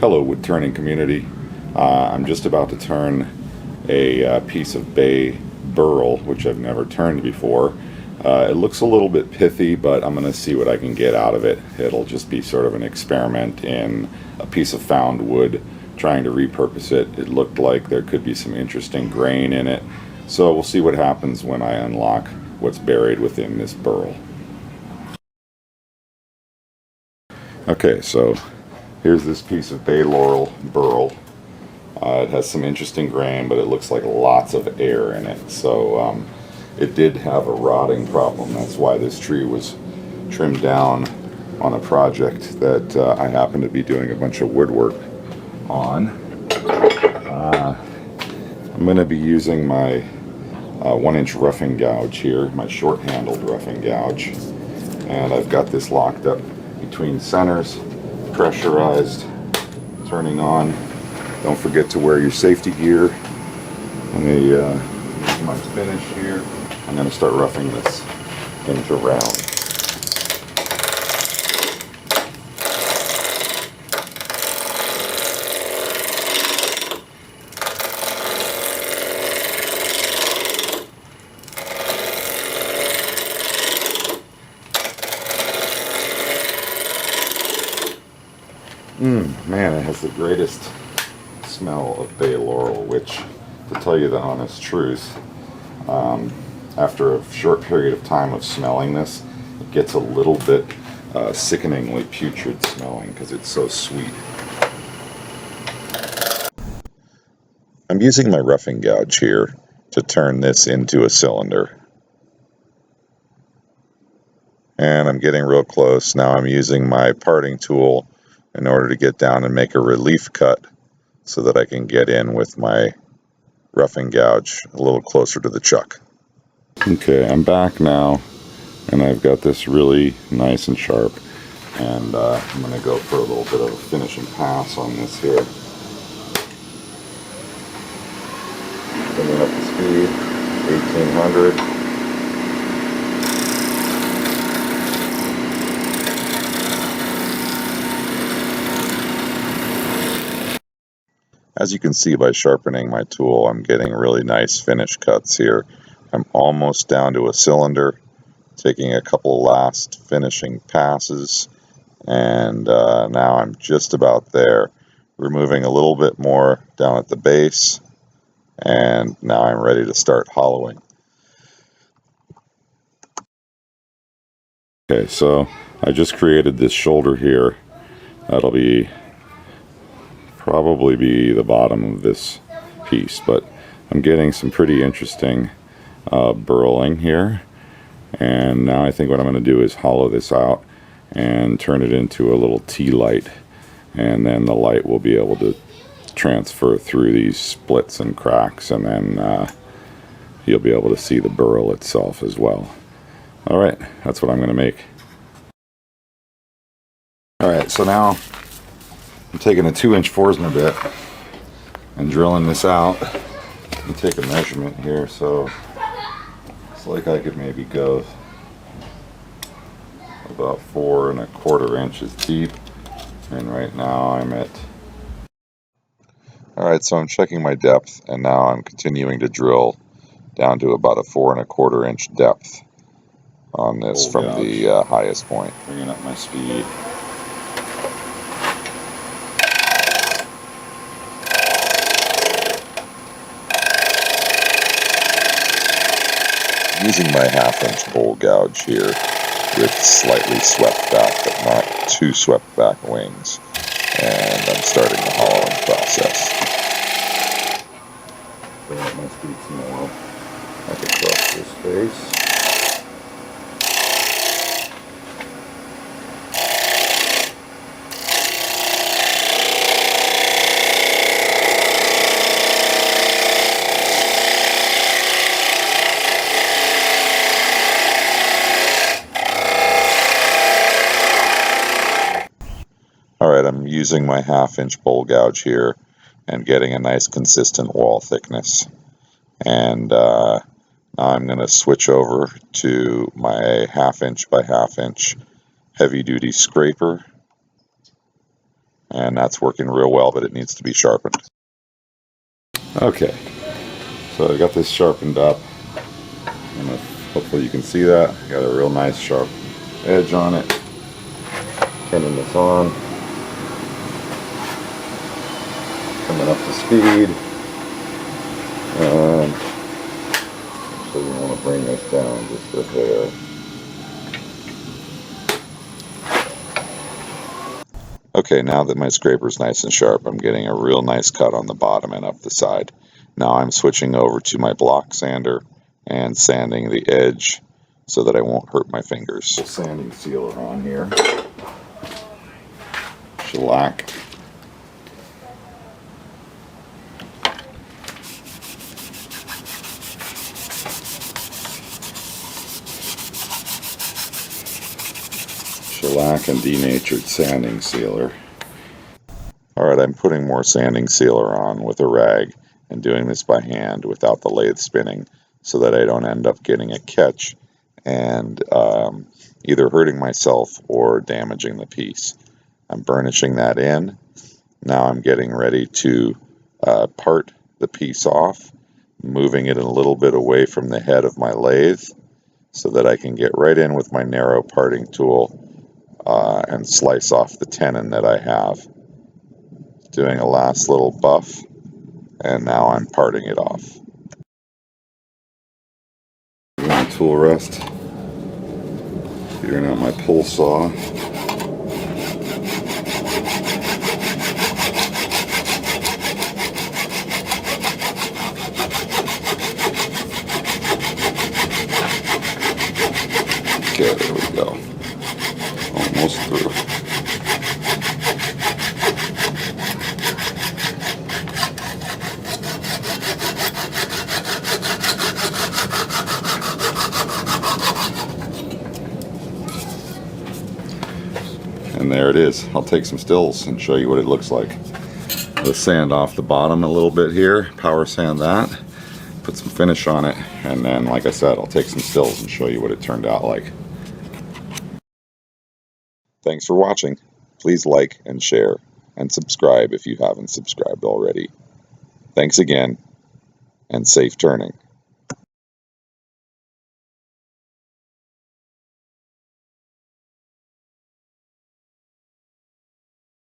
Hello, wood turning community. I'm just about to turn a piece of bay burl, which I've never turned before. It looks a little bit pithy, but I'm going to see what I can get out of it. It'll just be sort of an experiment in a piece of found wood, trying to repurpose it. It looked like there could be some interesting grain in it, so we'll see what happens when I unlock what's buried within this burl. Okay, so here's this piece of bay laurel burl. It has some interesting grain, but it looks like lots of air in it. So it did have a rotting problem. That's why this tree was trimmed down on a project that I happen to be doing a bunch of woodwork on. I'm going to be using my 1-inch roughing gouge here, my short-handled roughing gouge. And I've got this locked up between centers, pressurized, turning on. Don't forget to wear your safety gear. Let me use my finish here. I'm going to start roughing this into round. Man, it has the greatest smell of bay laurel, which, to tell you the honest truth, after a short period of time of smelling this, it gets a little bit sickeningly putrid smelling because it's so sweet. I'm using my roughing gouge here to turn this into a cylinder. And I'm getting real close. Now I'm using my parting tool in order to get down and make a relief cut so that I can get in with my roughing gouge a little closer to the chuck. Okay, I'm back now, and I've got this really nice and sharp, and I'm going to go for a little bit of a finishing pass on this here. Bringing up the speed, 1800. As you can see by sharpening my tool, I'm getting really nice finish cuts here. I'm almost down to a cylinder, taking a couple last finishing passes, and now I'm just about there. Removing a little bit more down at the base, and now I'm ready to start hollowing. Okay, so I just created this shoulder here. That'll probably be the bottom of this piece, but I'm getting some pretty interesting burling here, and now I think what I'm going to do is hollow this out and turn it into a little tea light, and then the light will be able to transfer through these splits and cracks, and then you'll be able to see the burl itself as well. Alright, that's what I'm going to make. Alright, so now I'm taking a 2-inch Forstner bit and drilling this out. And take a measurement here, so it's like I could maybe go about 4 1/4 inches deep, and right now I'm at... Alright, so I'm checking my depth, and now I'm continuing to drill down to about a 4 1/4 inch depth on this from the highest point. Bringing up my speed. Using my 1/2 inch bowl gouge here with slightly swept back but not too swept back wings, and I'm starting the hollowing process. Bring up my speed some more, like across this face. Alright, I'm using my 1/2 inch bowl gouge here and getting a nice consistent wall thickness. And now I'm going to switch over to my 1/2 inch by 1/2 inch heavy duty scraper and that's working real well, but it needs to be sharpened. Okay, so I got this sharpened up. Hopefully you can see that. Got a real nice sharp edge on it. Turning this on. Coming up to speed. So you want to bring this down just a hair. Okay, now that my scraper's nice and sharp, I'm getting a real nice cut on the bottom and up the side. Now I'm switching over to my block sander and sanding the edge so that I won't hurt my fingers. Sanding sealer on here. Shellac. Shellac and denatured sanding sealer. Alright, I'm putting more sanding sealer on with a rag and doing this by hand without the lathe spinning so that I don't end up getting a catch and either hurting myself or damaging the piece. I'm burnishing that in. Now I'm getting ready to part the piece off, moving it a little bit away from the head of my lathe so that I can get right in with my narrow parting tool and slice off the tenon that I have. Doing a last little buff, and now I'm parting it off. Doing tool rest, figuring out my pull saw. Okay, there we go. Almost through. And there it is. I'll take some stills and show you what it looks like. Let's sand off the bottom a little bit here, power sand that, put some finish on it, and then, like I said, I'll take some stills and show you what it turned out like. Thanks for watching. Please like and share and subscribe if you haven't subscribed already. Thanks again, and safe turning.